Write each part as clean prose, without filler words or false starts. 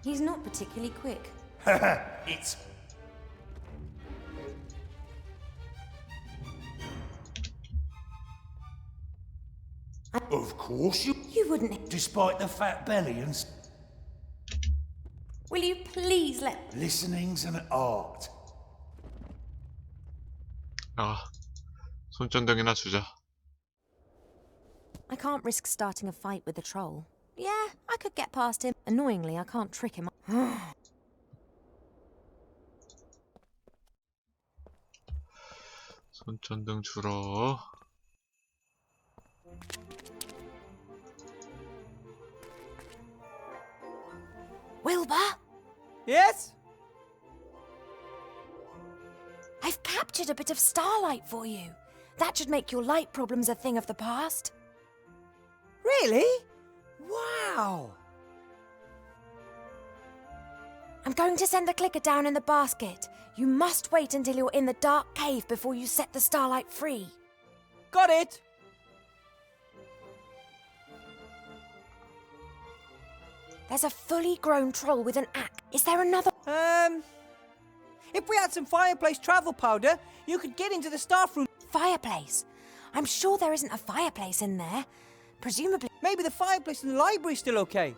He's not particularly quick. It's... Of course you... You wouldn't... Despite the fat belly and... Will you please let... Listening's an art. 아, 손전등이나 주자. I can't risk starting a fight with the troll. Yeah, I could get past him. Annoyingly, I can't trick him. 손전등 주러. Wilbur? Yes? I've captured a bit of starlight for you. That should make your light problems a thing of the past. Really? Wow! I'm going to send the clicker down in the basket. You must wait until you're in the dark cave before you set the starlight free. Got it! There's a fully grown troll with an axe. Is there another? If we had some fireplace travel powder, you could get into the staff room. Fireplace? I'm sure there isn't a fireplace in there. Presumably... Maybe the fireplace in the library's still okay.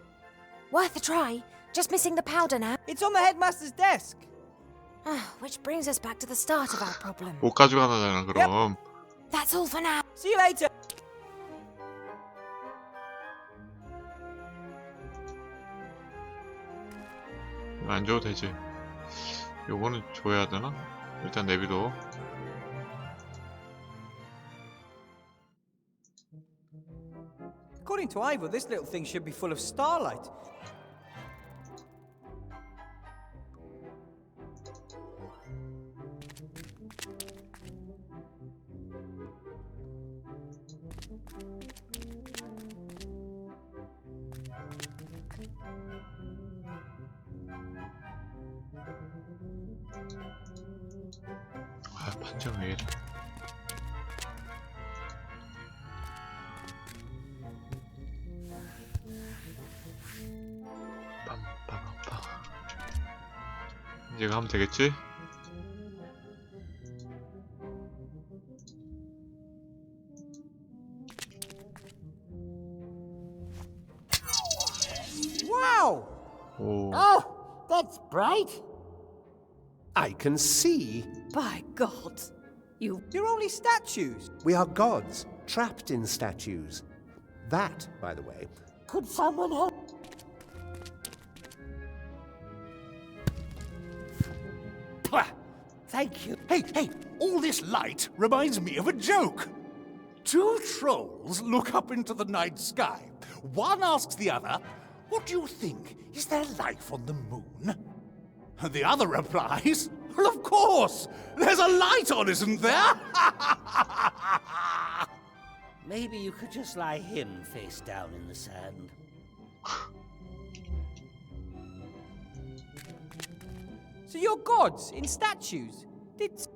Worth a try. Just missing the powder now. It's on the headmaster's desk. Which brings us back to the start of our problem. 못 가져가나잖아, 그럼. That's all for now. See you later. 안 줘도 되지. 요거는 줘야 되나? 일단 내비도. According to Ivor, this little thing should be full of starlight. 아, 판정 왜 이래. 빰빰빰빰. 이제 가면 되겠지? Wow! 오. Oh, that's bright. I can see. By God, You're only statues. We are gods, trapped in statues. That, by the way, Could someone help? Pah! Thank you. Hey, all this light reminds me of a joke. Two trolls look up into the night sky. One asks the other, "What do you think? Is there life on the moon?" And the other replies, "Well, of course! There's a light on, isn't there?" Maybe you could just lie him face down in the sand. So you're gods in statues.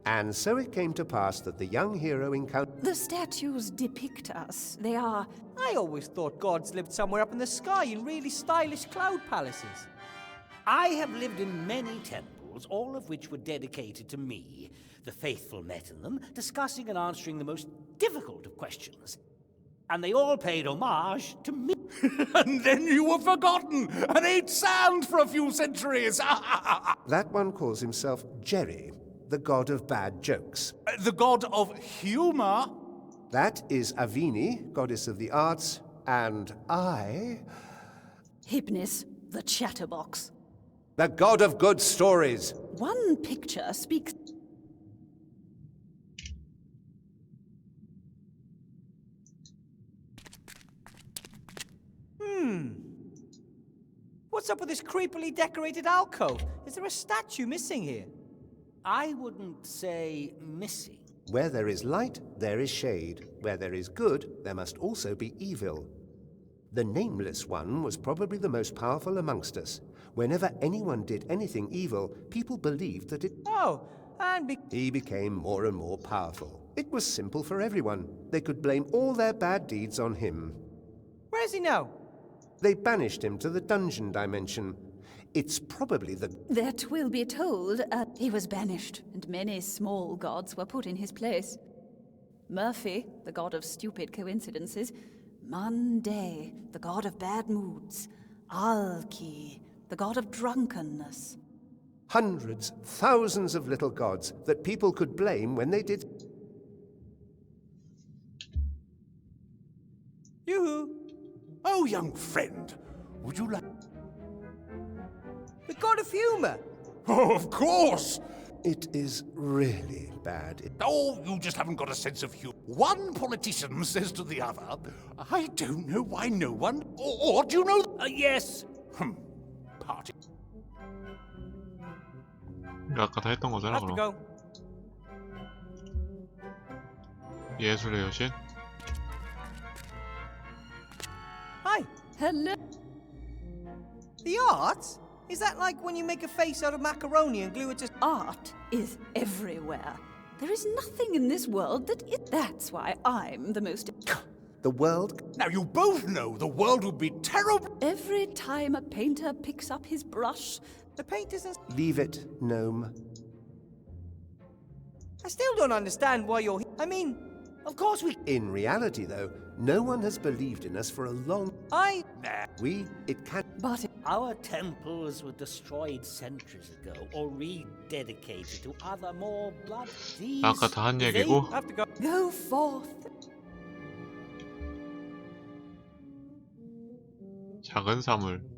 and so it came to pass that the young hero encountered... the statues depict us. They are... I always thought gods lived somewhere up in the sky in really stylish cloud palaces. I have lived in many temples, all of which were dedicated to me. The faithful met in them, discussing and answering the most difficult of questions. And they all paid homage to me. And then you were forgotten and ate sand for a few centuries. That one calls himself Jerry, the god of bad jokes. The god of humor. That is Avini, goddess of the arts, and I... Hypnis, the chatterbox. the god of good stories. One picture speaks... What's up with this creepily decorated alcove? Is there a statue missing here? I wouldn't say missing. Where there is light, there is shade. Where there is good, there must also be evil. The Nameless One was probably the most powerful amongst us. Whenever anyone did anything evil, people believed that it... Oh, and He became more and more powerful. It was simple for everyone. They could blame all their bad deeds on him. where is he now? They banished him to the dungeon dimension. It's probably the... That will be told, he was banished, and many small gods were put in his place. Murphy, the god of stupid coincidences. Monday, the god of bad moods. Alki, the god of drunkenness. Hundreds, thousands of little gods that people could blame when they did... Yoo-hoo! Oh, young friend, would you like... The god of humor! Oh, of course! It is really bad. Oh, you just haven't got a sense of humor. One politician says to the other, I don't know why no one... Or do you know... Yes. Party. 아까 다 했던 거잖아, Have to 그럼. go. 예술의 여신? Hi. Hello. The art? Is that like when you make a face out of macaroni and glue it to... Art is everywhere. There is nothing in this world that is... That's why I'm the most... The world... Now, you both know the world would be terrible. Every time a painter picks up his brush, The paint isn't... Leave it, gnome. I still don't understand why you're... I mean, of course we... In reality, though, no one has believed in us for a long... It can... but Our temples were destroyed centuries ago or rededicated to other more blood. These... 아까 다 한 얘기고. Have to go. go forth. 작은 사물.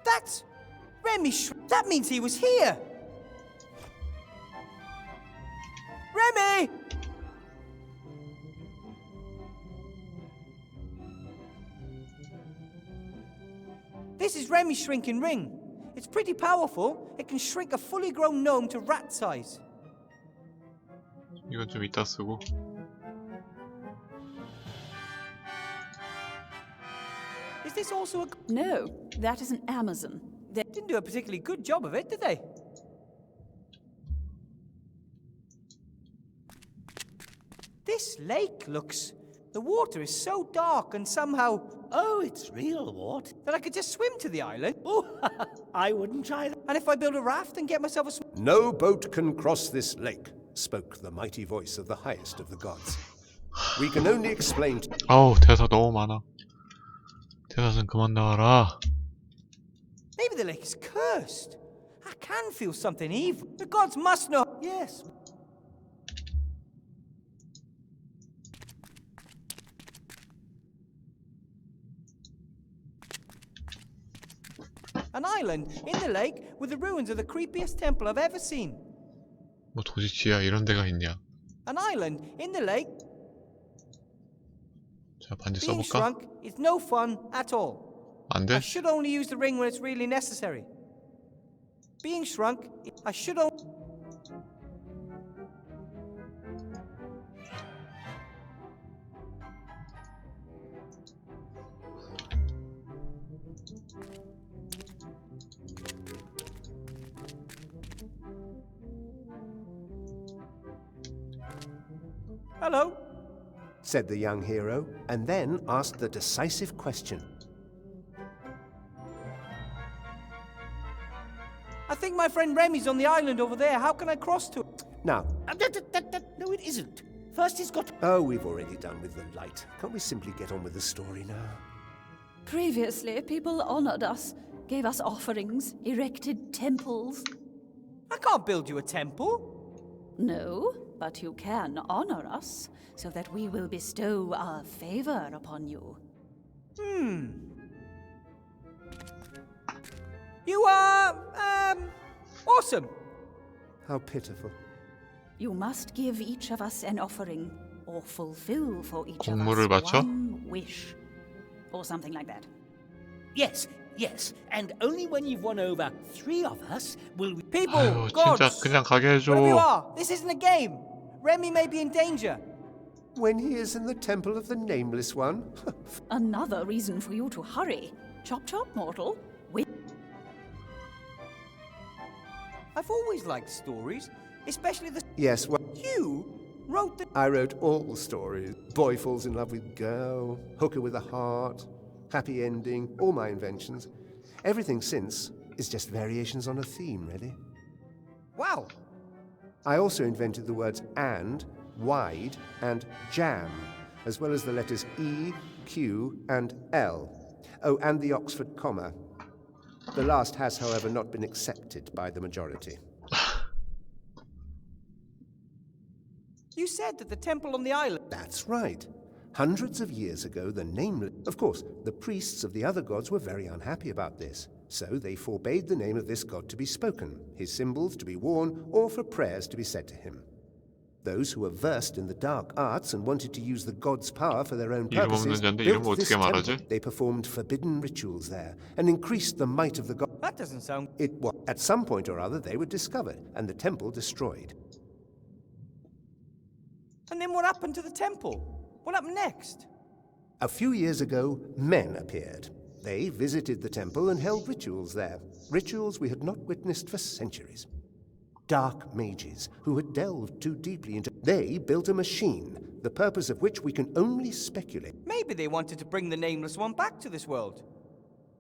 That's... Remy That means he was here! Remy! This is Remy's shrinking ring. It's pretty powerful. It can shrink a fully grown gnome to rat size. 이건 좀 이따 쓰고. Is this also a... No, that is an Amazon. They didn't do a particularly good job of it, did they? This lake looks... The water is so dark and somehow... Oh, it's real water. that I could just swim to the island. Oh, I wouldn't try that. And if I build a raft and get myself a... No boat can cross this lake, spoke the mighty voice of the highest of the gods. We can only explain to... 아우, 대사 너무 많아. 대사 좀 그만 나와라. Maybe the lake is cursed. I can feel something evil. The gods must know. Yes. An island in the lake with the ruins of the creepiest temple I've ever seen. 뭐 도시지야 이런 데가 있냐. An island in the lake. 자, 반지 Being 써볼까? shrunk is no fun at all. 안 돼? I should only use the ring when it's really necessary. Being shrunk, I should only... Hello? said the young hero, and then asked the decisive question. I think my friend Remy's on the island over there. How can I cross to it? Now, No, it isn't. First he's got... oh, we've already done with the light. Can't we simply get on with the story now? Previously, people honored us, gave us offerings, erected temples. I can't build you a temple. No, but you can honor us, so that we will bestow our favor upon you. You are, awesome. How pitiful. You must give each of us an offering, or fulfill for each of 공물을 us 바쳐? one wish, or something like that. Yes, yes. And only when you've won over 3 of us will we... People, 아유, gods, 진짜 그냥 가게 wherever you 해줘. are, this isn't a game. Remy may be in danger. When he is in the temple of the Nameless One? Another reason for you to hurry. Chop chop, mortal. I've always liked stories, especially the... Yes, well, You? wrote the... I wrote all stories. Boy falls in love with girl, hooker with a heart, happy ending, all my inventions. Everything since is just variations on a theme, really. Wow. I also invented the words and, wide, and jam, as well as the letters E, Q, and L. Oh, and the Oxford comma. The last has, however, not been accepted by the majority. You said that the temple on the island... That's right. Hundreds of years ago, the nameless... Of course, the priests of the other gods were very unhappy about this, so they forbade the name of this god to be spoken, his symbols to be worn, or for prayers to be said to him. Those who were versed in the dark arts and wanted to use the god's power for their own 이름 없는 purposes 자인데 built 이름을 this 어떻게 말하지? temple. They performed forbidden rituals there and increased the might of the god. That doesn't sound... At some point or other, they were discovered and the temple destroyed. And then what happened to the temple? What happened next? A few years ago, men appeared. They visited the temple and held rituals there. Rituals we had not witnessed for centuries. Dark mages who had delved too deeply into... They built a machine, the purpose of which we can only speculate. Maybe they wanted to bring the Nameless One back to this world.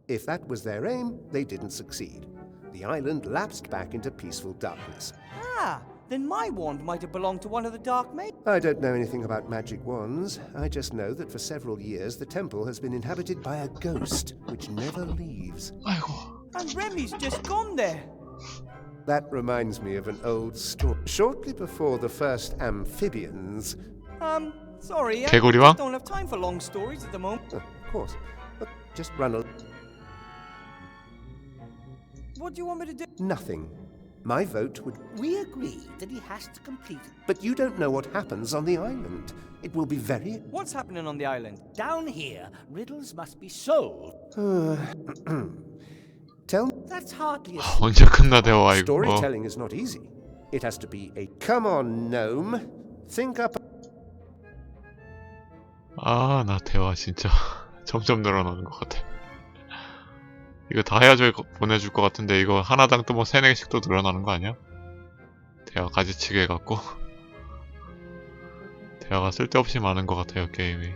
If that was their aim, they didn't succeed. The island lapsed back into peaceful darkness. Ah, then my wand might have belonged to one of the Dark Mages. I don't know anything about magic wands. I just know that for several years the temple has been inhabited by a ghost which never leaves. 아이고. And Remy's just gone there. That reminds me of an old story. Shortly before the first amphibians... Sorry, I 개구리왕? just don't have time for long stories at the moment. Of course. But just run a... What do you want me to do? Nothing. My vote would... We agreed that he has to complete it. But you don't know what happens on the island. It will be very... What's happening on the island? Down here, riddles must be solved. Tell me... That's hardly a... 언제 끝나 대화 이거. Storytelling is not easy. It has to be a... Come on, gnome. Think up... 아, 나 대화 진짜 점점 늘어나는 것 같아. 이거 다 해야지 보내줄 것 같은데 이거 하나당 또 뭐 3-4개씩 또 늘어나는 거 아니야? 대화 가지치기 해갖고 대화가 쓸데없이 많은 것 같아요 게임이.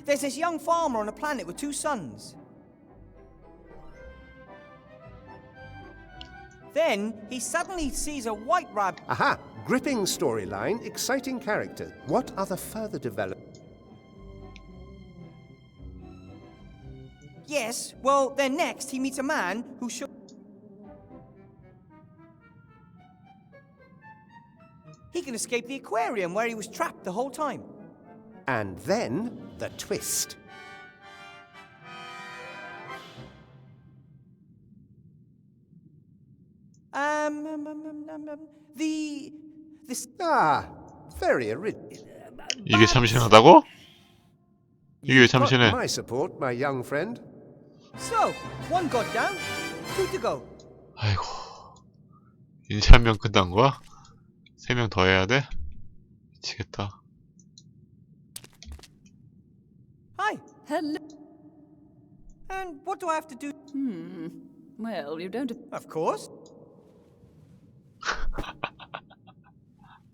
There's this young farmer on a planet with 2 sons. Then he suddenly sees a white rabbit. Aha! Gripping storyline, exciting character. What other further development? Yes, well, then next he meets a man who should... He can escape the aquarium where he was trapped the whole time. And then, the twist. Ah, very original. 이게 참신하다고? 이게 참신해. My support, my young friend. So, 1 got down, 2 to go. 아이고. 인체 1명 끝난 거야? 3명 더 해야 돼? 미치겠다. Hi, Hello. and what do I have to do? Well, you don't... Of course.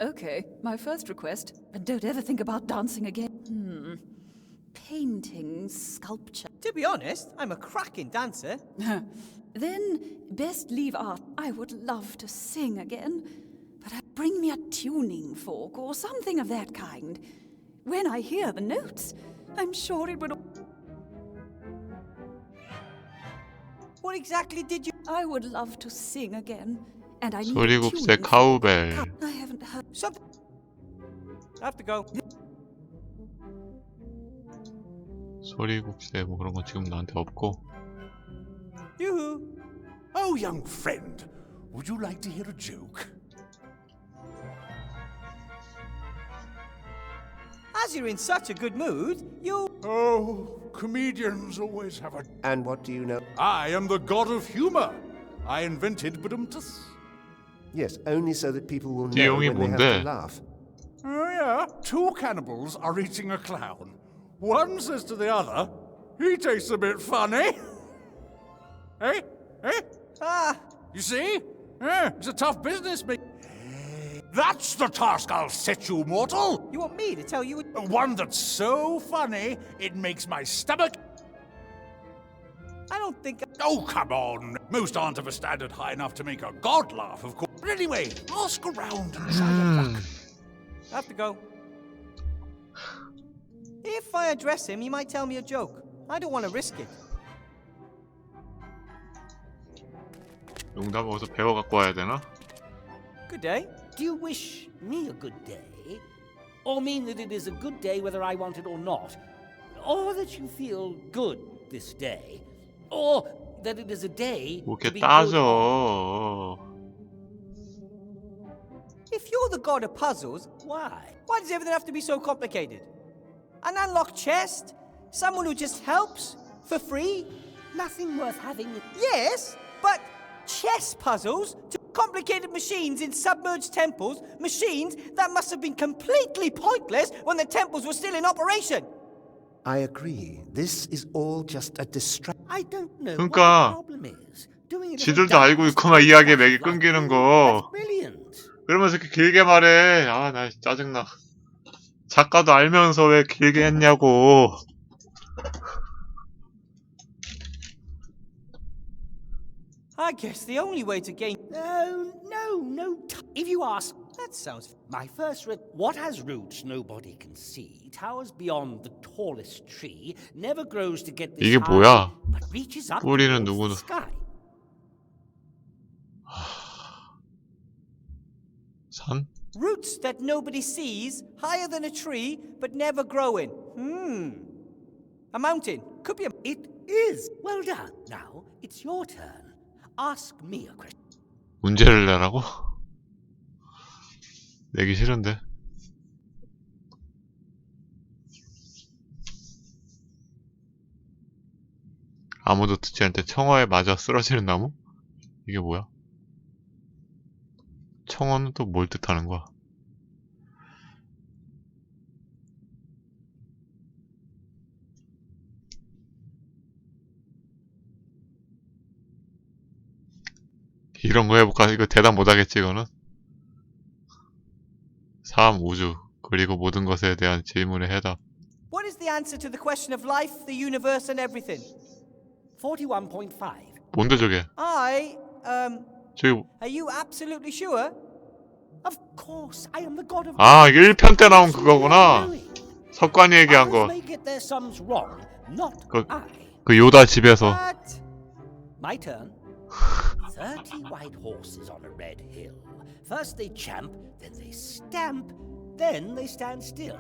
Okay, my first request, and don't ever think about dancing again. Painting, sculpture. To be honest, I'm a cracking dancer. Then, best leave art. I would love to sing again, but bring me a tuning fork or something of that kind. When I hear the notes, I'm sure it would... What exactly did you... I would love to sing again, and I need a 소리국새 tuning 카우벨. fork. I haven't heard... Something... I have to go. 소리국새 뭐 그런 거 지금 나한테 없고. Yoo-hoo. Oh, young friend, would you like to hear a joke? As you're in such a good mood, you... Oh, comedians always have a... And what do you know? I am the god of humor. I invented Badumtus. Yes, only so that people will know 내용이 when they have 뭔데? to laugh. Oh, yeah. 2 cannibals are eating a clown. One says to the other, he tastes a bit funny. Eh? Eh? Ah, You see? It's a tough business, mate. That's the task I'll set you, mortal. you want me to tell you? One that's so funny, it makes my stomach... I don't think. Oh, come on. Most aren't of a standard high enough to make a god laugh, of course. But anyway, ask around and try your luck. I have to go. If I address him, he might tell me a joke. I don't want to risk it. 농담 어디서 배워 갖고 와야 되나? Good day. Do you wish me a good day? Or mean that it is a good day whether I want it or not? Or that you feel good this day? Or that it is a day 뭐 to 이렇게 be 따져. If you're the god of puzzles, good? Why? why does everything have to be so complicated? An unlocked chest? Someone who just helps? For free? Nothing worth having. Yes, but chess puzzles to complicated machines in submerged temples, machines that must have been completely pointless when the temples were still in operation. I agree. This is all just a distraction. I don't know 그러니까 what the problem is. Doing it 지들도 알고 있구만 이야기에 맥이 끊기는 거. That's brilliant. 그러면서 이렇게 길게 말해. 아, 나 짜증나. 작가도 알면서 왜 길게 했냐고. I guess the only way to gain. No. If you ask, That sounds. my first what has roots nobody can see, towers beyond the tallest tree, never grows to get this 이게 high, 뭐야? but reaches up 뿌리는 towards 누구는- the sky. 산? Roots that nobody sees, higher than a tree, but never growing. A mountain. Could be a. It is. Well done. Now, it's your turn. Ask me a question. 문제를 내라고? 내기 싫은데. 아무도 듣지 않을 때 청어에 맞아 쓰러지는 나무? 이게 뭐야? 청어는 또 뭘 뜻하는 거야? 이런 거 해볼까? 이거 대답 못하겠지 이거는? 3. 우주 그리고 모든 것에 대한 질문의 해답. What is the answer to the question of life, the universe, and everything? 41.5. 뭔데 저게? 저기 Are you absolutely sure? Of course, I am the god of. 아 1편 때 나온 그거구나. 석관이 얘기한 Others 거. may get their sums wrong, not 그- I. 그 요다 집에서. But My turn. 30 white horses on a red hill. First they champ, then they stamp, then they stand still.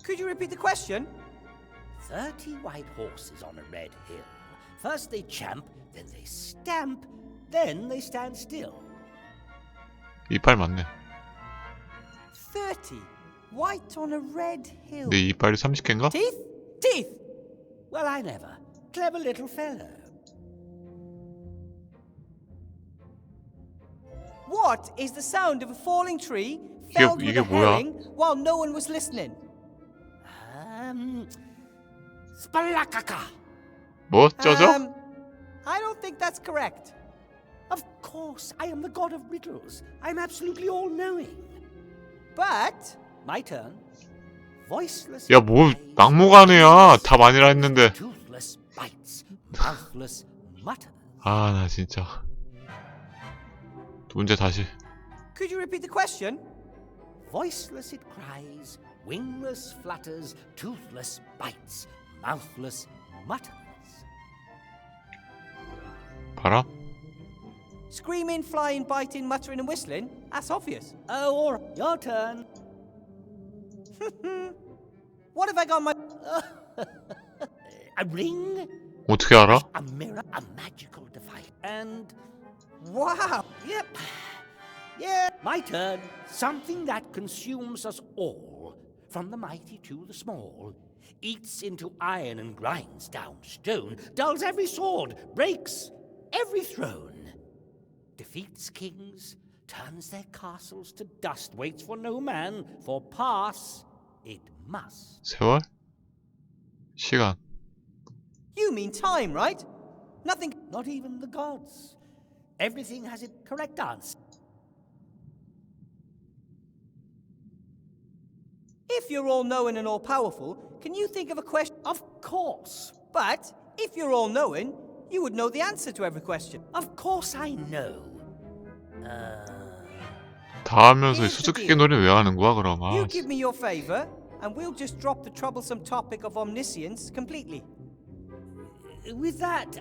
could you repeat the question? 30 white horses on a red hill. First they champ, then they stamp, then they stand still. 이빨 맞네. 30. White on a red hill. 내 이빨이 30개인가? Teeth? Teeth! Well, I never. Clever little fellow. What is the sound of a falling tree felled with 이게 a 뭐야? herring while no one was listening? Spalakaka. 뭐? 쪄져? I don't think that's correct. Of course, I am the god of riddles. I'm absolutely all-knowing. But My turn. Voiceless. 야, 뭐 cries, 막무가내야. 답 아니라 했는데. Toothless bites, mouthless mutters. 아, 나 진짜. 문제 다시. could you repeat the question? Voiceless it cries, wingless flutters, toothless bites, mouthless mutters. 봐라. Screaming, flying, biting, muttering, and whistling? That's obvious. Oh, all right, your turn. What have I got on my. A ring, 어떻게 알아? a mirror, a magical device, and Wow! yep, yeah, my turn. Something that consumes us all, from the mighty to the small, eats into iron and grinds down stone, dulls every sword, breaks every throne, defeats kings, turns their castles to dust, waits for no man, for pass it must. 세월? 시간. You mean time, right? Nothing. Not even the gods. Everything has a correct answer. If you're all knowing and all powerful, can you think of a question? Of course. But if you're all knowing, you would know the answer to every question. Of course I know. 다 하면서 Here's the 수수께끼 deal. 노래 왜 하는 거야 그럼? You 아, give me your favor, and we'll just drop the troublesome topic of omniscience completely. With that,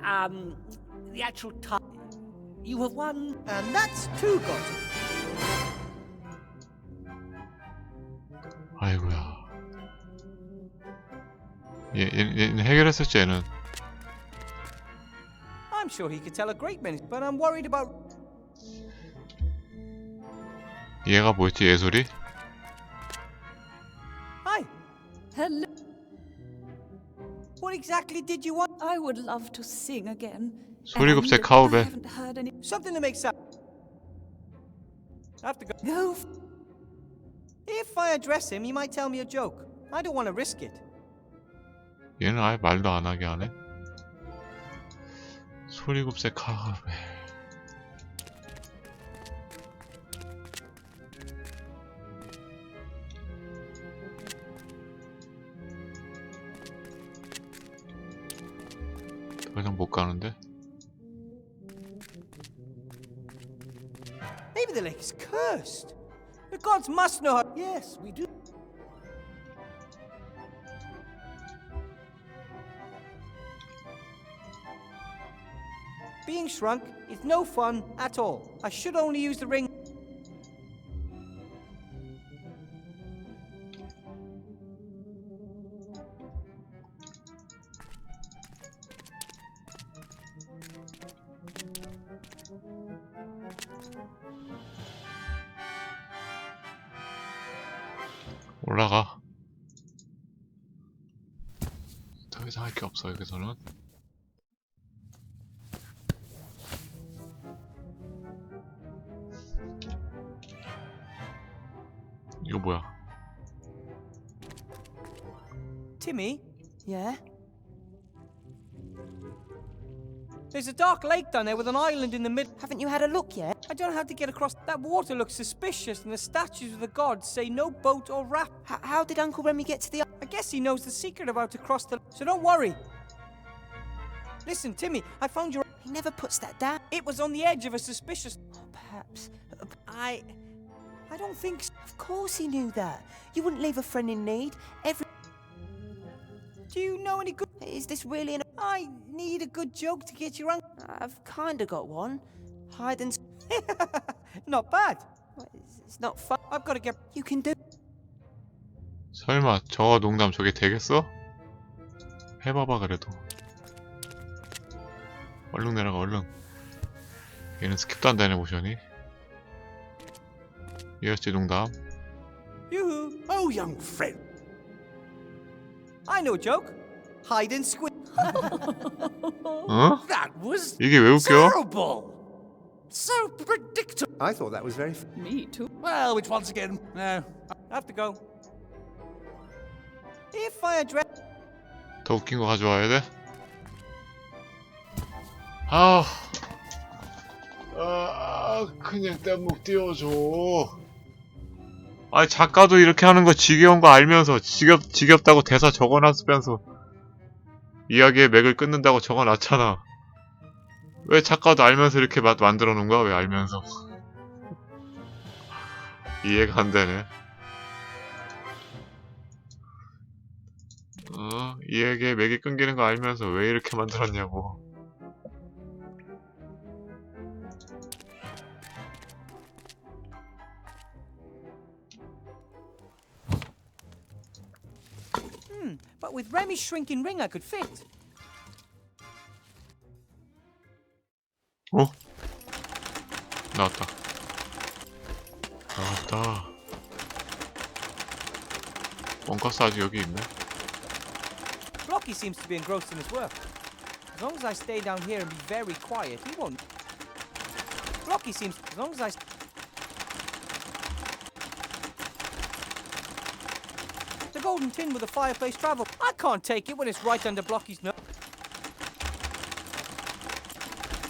the actual time, you have won. And that's too good. 아이고야. 얘는 해결했었지 얘는. I'm sure he could tell a great many, but I'm worried about. 얘가 뭐였지 예솔이? Hi. Hello. What exactly did you want? I would love to sing again. 소리급색 And I 카우베. haven't heard any. Something to make sound. I have to go. Go. If I address him, he might tell me a joke. I don't want to risk it. 얘는 아예 말도 안 하게 하네. 소리급색 카우베. 더 이상 못 가는데? Maybe the lake is cursed. The gods must know how. Yes, we do. Being shrunk is no fun at all. I should only use the ring. 올라가. 더 이상 할 게 없어 여기서는. 이거 뭐야? Timmy, Yeah? there's a dark lake down there with an island in the middle. Haven't you had a look yet? I don't know how to get across. That water looks suspicious, and the statues of the gods say no boat or raft. How did Uncle Remy get to the... I guess he knows the secret of how to cross the. So don't worry. Listen, Timmy, I found your. He never puts that down. It was on the edge of a suspicious. Perhaps. I don't think. Of course he knew that. You wouldn't leave a friend in need. Do you know any good? Is this really an... I need a good joke to get you uncle. I've kind of got one. Hide and... Not bad. It's not fun. I've got to get. You can do... 설마 저 농담 저게 되겠어? 해봐봐 그래도. 얼른 내려가 얼른. 얘는 스킵도 안 되네 모션이. 이었지 농담. Yoo-hoo. Oh, young friend. I know a joke. Hide and squeak. 어? That was 이게 왜 웃겨? terrible. So predictable. I thought that was very. Me too. Well, which once again, no. I have to go. If I address. 더 웃긴 거 가져와야 돼? 아, 그냥 뗏목 띄워줘. 아니 작가도 이렇게 하는 거 지겨운 거 알면서 지겹다고 대사 적어놨으면서 이야기의 맥을 끊는다고 적어놨잖아. 왜 작가도 알면서 이렇게 만들어 놓은 거야? 왜 알면서? 이해가 안 되네. 이야기의 맥이 끊기는 거 알면서 왜 이렇게 만들었냐고. But with Remy's shrinking ring, I could fit. 어? 나왔다. 나왔다. 원가스 아직 여기 있네. Blocky seems to be engrossed in his work. As long as I stay down here and be very quiet, he won't. Blocky seems. As long as I. The golden tin with a fireplace travel. I can't take it when it's right under Blocky's nose.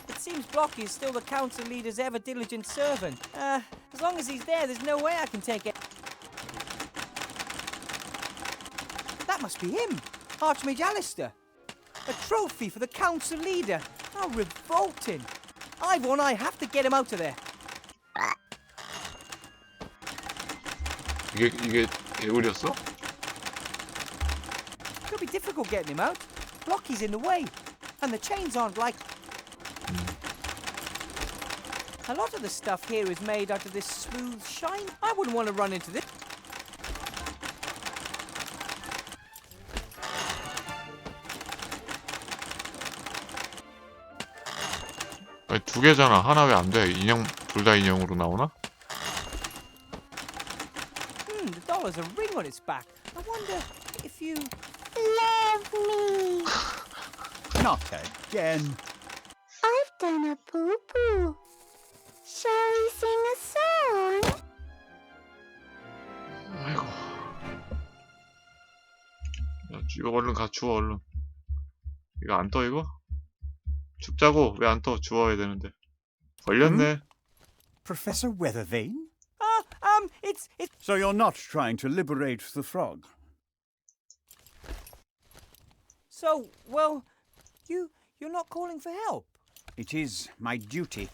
It seems Blocky is still the council leader's ever diligent servant. As long as he's there, there's no way I can take it. That must be him, Archmage Alistair. A trophy for the council leader. How revolting. Ivor and I have to get him out of there. 이게 개구리였어? Could be difficult getting him out. Blocky's in the way, and the chains aren't like... A lot of the stuff here is made out of this smooth shine. I wouldn't want to run into this. 아니, 두 개잖아. 하나 왜 안 돼? 인형, 둘 다 인형으로 나오나? The doll has a ring on its back. I wonder if you... Love me. Not again. I've done a poo-poo. Shall we sing a song? 아이고. 야, 이거 얼른 가 주워, 얼른. 이거 안 떠, 이거? 춥자고 왜 안 떠? 주워야 되는데. 걸렸네. Professor Weathervane? It's... So you're not trying to liberate the frog? So, well, you're not calling for help? It is my duty.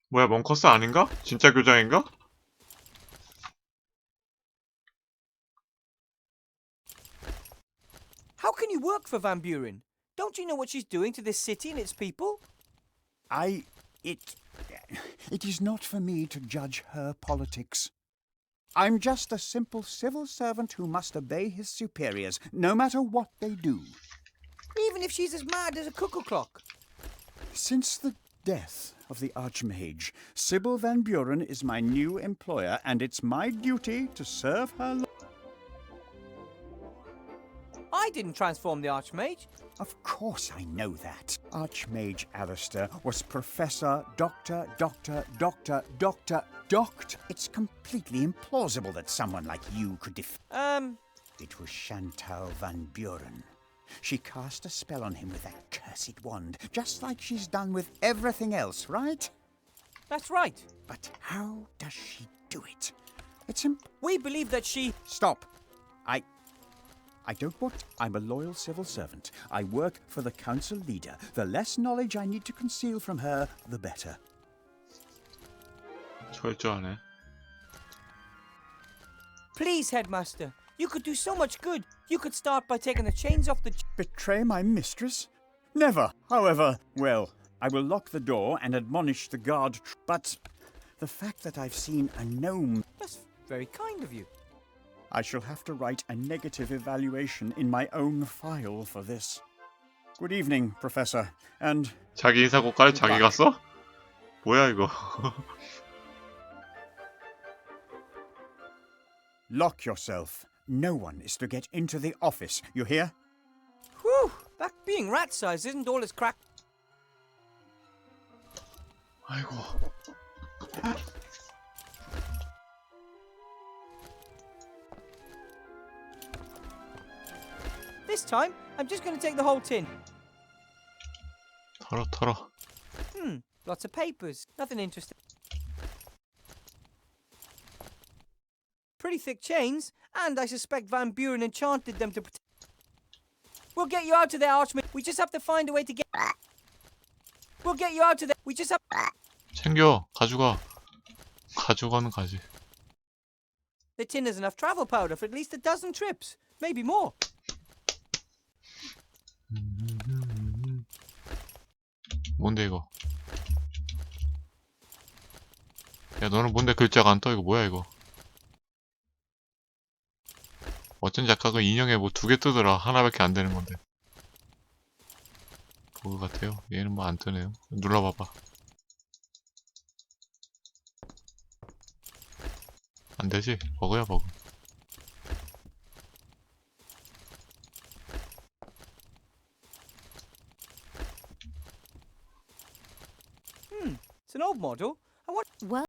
뭐야, 멍커스 아닌가? 진짜 교장인가? How can you work for Van Buren? Don't you know what she's doing to this city and its people? It is not for me to judge her politics. I'm just a simple civil servant who must obey his superiors, no matter what they do. Even if she's as mad as a cuckoo clock. Since the death of the Archmage, Sybil Van Buren is my new employer, and it's my duty to serve her. I didn't transform the Archmage. Of course I know that. Archmage Alistair was Professor, Doctor. It's completely implausible that someone like you could It was Chantal Van Buren. She cast a spell on him with that cursed wand, just like she's done with everything else, right? That's right. But how does she do it? We believe that she... Stop. I don't want... I'm a loyal civil servant. I work for the council leader. The less knowledge I need to conceal from her, the better. 철저하네. Please, Headmaster. You could do so much good. You could start by taking the chains off the... Betray my mistress? Never. However, well, I will lock the door and admonish the guard. But the fact that I've seen a gnome... That's very kind of you. I shall have to write a negative evaluation in my own file for this. Good evening, Professor, and... 자기 인사고까지 자기가 써? 뭐야 이거. Lock yourself. No one is to get into the office, you hear? Whew! That being rat-sized isn't all it's cracked. 아이고. This time, I'm just going to take the whole tin. 털어. Lots of papers. Nothing interesting. Pretty thick chains, and I suspect Van Buren enchanted them to protect... We'll get you out of there, Archman. We just have to find a way to get... We'll get you out of there. We just have... 챙겨. 가져가. 가져가는 가지. The tin has enough travel powder for at least a dozen trips. Maybe more. 뭔데 이거? 야 너는 뭔데 글자가 안 떠? 이거 뭐야 이거? 어쩐지 아까 그 인형에 뭐 2개 뜨더라. 하나밖에 안 되는 건데. 버그 같아요. 얘는 뭐 안 뜨네요. 눌러봐봐. 안 되지? 버그야 버그. It's an old model. I Well,